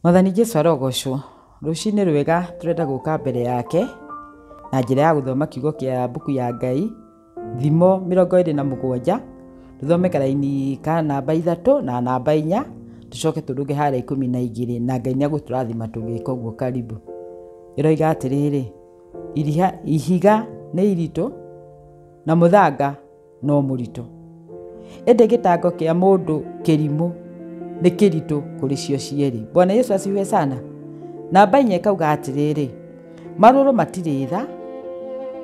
Mwathani Jesũ arogocwo. Rũcinĩ rwega tũrenda gũka mbere yake na njĩra ya gũthoma kiugo kĩa mbuku ya Ngai Thimo 27. Tũthome karaini ka namba 3 na namba 4, tũcoke tũruge harĩa 12 na Ngai nĩagũtũrathima tũgĩka ũguo. Karibu. Ĩroiga atĩrĩrĩ, ihiga nĩ iritũ na mũthanga no mũritũ, ĩndĩ gĩtango kĩa mũndũ kĩrimũ nĩ kĩritũ kũrĩ cio cierĩ. Bwana Yesu asifiwe sana. Namba 4 kauga atĩrĩrĩ, marũrũ matirĩ tha,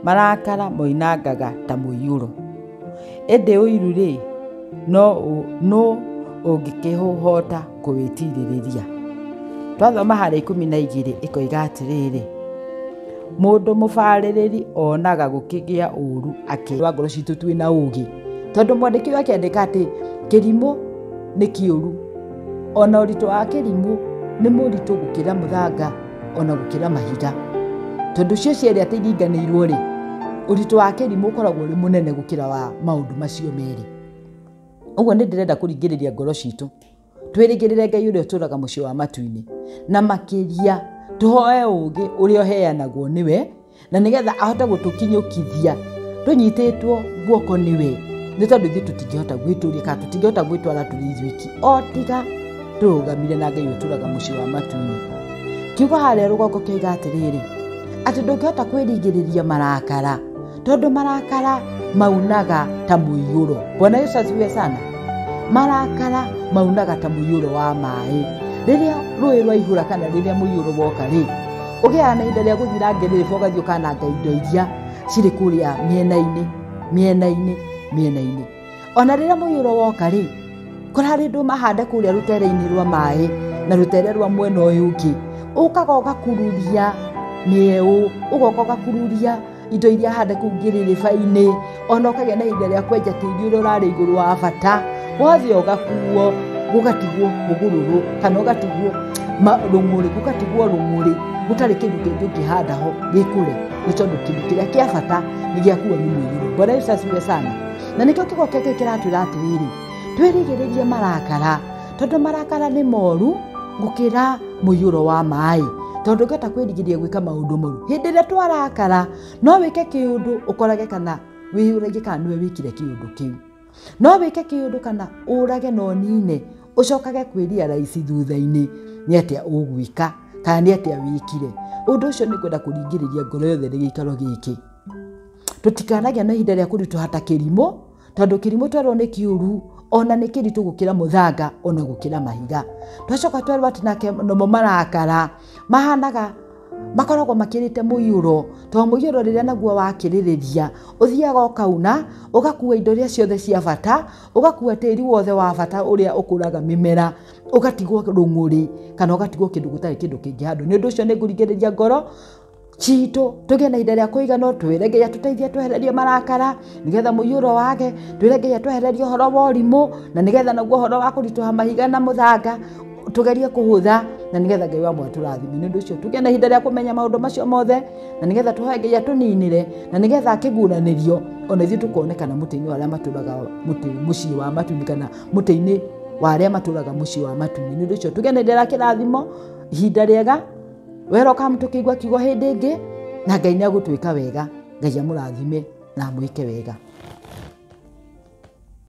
marakara moinangaga ta mũiyũro, ĩndĩ ũiru rĩ no ũngĩkĩhũhota kũwĩtirĩrĩria. Twathoma harĩa 12 ĩkoiga atĩrĩrĩ, mũndũ mũbarĩrĩri onaga gũkĩgĩa ũru akĩrwa ngoro citũ twĩna ũũgĩ. Tondũ mwandĩki wake akĩandĩka atĩ kĩrimũ nĩ kĩũru, ona ũritũ wa kĩrimũ nĩ mũritũ gũkĩra mũthanga, ona gũkĩra mahiga. Tondũ cio cierĩ atĩringanĩirwo rĩ, ũritũ wa kĩrimũ ũkoragwo ũrĩ mũnene gũkĩra wa maũndũ macio merĩ. Ũguo nĩ ndĩrenda kũringĩrĩria ngoro citũ, twĩrĩgĩrĩre Ngai ũrĩa ũtũũraga mũciĩ wa matu-inĩ, na makĩria tũhoe ũũgĩ ũrĩa ũheanagwo nĩwe, na nĩgetha ahote gũtũkinyũkithia tũnyitĩtwo guoko nĩwe. Nĩ tondũ ithuĩ tũtingĩhota gwĩtũria kana tũtingĩhota gwĩtwara tũrĩ ithuiki, o tiga tũrũgamire na Ngai ũtũũraga mũciĩ wa matu-inĩ. Kiugo harĩa rũgongo kĩoiga atĩrĩrĩ, atĩ ndũngĩhota kwĩrigĩrĩria marakara, tondũ marakara maunaga ta mũiyũro. Bwana Yesu asifiwe sana. Marakara maunaga ta mũiyũro wa maaĩ. Rĩrĩa rũĩ rwaihũra kana rĩrĩa mũiyũro woka rĩ, ũgĩaga na ihinda rĩa gũthira ngĩrĩrĩba ũgathiĩ ũkananga indo iria cirĩ kũrĩa mĩena-inĩ. Ona rĩrĩa mũiyũro woka rĩ, kũrarĩ ndũ mahande kũrĩa rũtere-inĩ rwa maaĩ na rũtere rwa mwena ũyũ ũngĩ, ũkaga ũgakururia mĩeũ, ũgoka ũgakururia indo iria hande kũu ngĩrĩrĩba-inĩ, ona ũkagĩa na ihinda rĩa kwenja tĩri ũrĩa ũrarĩ igũrũ wa bata, wothe ũgakuo gũgatigwo mũgũrũrũ kana ũgatigwo rũng'ũrĩ, gũtarĩ kĩndũ kĩngĩ ũngĩhanda ho gĩkũre, nĩ tondũ kĩndũ kĩrĩa kĩa bata nĩ gĩakuo nĩ mũiyũro. Bwana Yesu asifiwe sana. Na nĩkĩo kiugo kĩngĩ kĩratwĩra atĩrĩrĩ, twĩrigĩrĩrie marakara, tondũ marakara nĩ moru gũkĩra mũiyũro wa maaĩ. Tondũ ngĩhota kwĩrigĩrĩria gwĩka maũndũ moru, hĩndĩ ĩrĩa twarakara no wĩke kĩũndũ ũkorage kana wĩyũragie kana nĩwe wĩkire kĩũndũ kĩu, no wĩke kĩũndũ kana ũrage na ũnine, ũcokage kwĩria raici thutha-inĩ nĩ atĩa ũgwĩka kana nĩ atĩa wĩkire. Ũndũ ũcio nĩ kwenda kũringĩrĩria ngoro yothe nĩ gĩikaro gĩkĩ. Tũtikanagia na ihinda rĩa kũritũha ta kĩrimũ, tondũ kĩrimũ twerwo nĩ kĩũru, ona nĩ kĩritũ gũkĩra mũthanga, ona gũkĩra mahiga. Twacoka twerwo atĩ nake namo marakara makoragwo makĩrĩte mũiyũro, tondũ mũiyũro rĩrĩa naguo wakĩrĩrĩria ũthiaga ũkauna, ũgakua indo iria ciothe cia bata, ũgakua tĩri wothe wa bata ũrĩa ũkũraga mĩmera, ũgatigwo rũng'ũrĩ kana ũgatigwo kĩndũ gũtarĩ kĩndũ kĩngĩhandwo. Nĩ ũndũ ũcio nĩ ngũringĩrĩria ngoro citũ tũgĩe na ihinda rĩa kũigana, twĩre Ngai atũteithie twehererie marakara, nĩgetha mũiyũro wage, twĩre Ngai atwehererie ũhoro wa ũrimũ, na nĩgetha naguo ũhoro wa kũritũha mahiga na mũthanga tũgerie kũhũtha, na nĩgetha Ngai wamwe atũrathime. Nĩ ũndũ ũcio tũgĩe na ihinda rĩa kũmenya maũndũ macio mothe, na nĩgetha tũhoe Ngai atũninĩre, na nĩgetha akĩguũranĩrio ona ithuĩ tũkonekana mũtĩ-inĩ wa arĩa matũũraga mũciĩ wa matu-inĩ kana mũtĩ-inĩ wa arĩa matũũraga mũciĩ wa matu-inĩ. Nĩ ũndũ ũcio tũgĩe na ihinda rĩa kĩrathimo, ihinda rĩega, weroka mũtũkĩigua kiugo hĩndĩ ĩngĩ, na Ngai nĩagũtwĩka wega. Ngai amũrathime na amwĩke wega.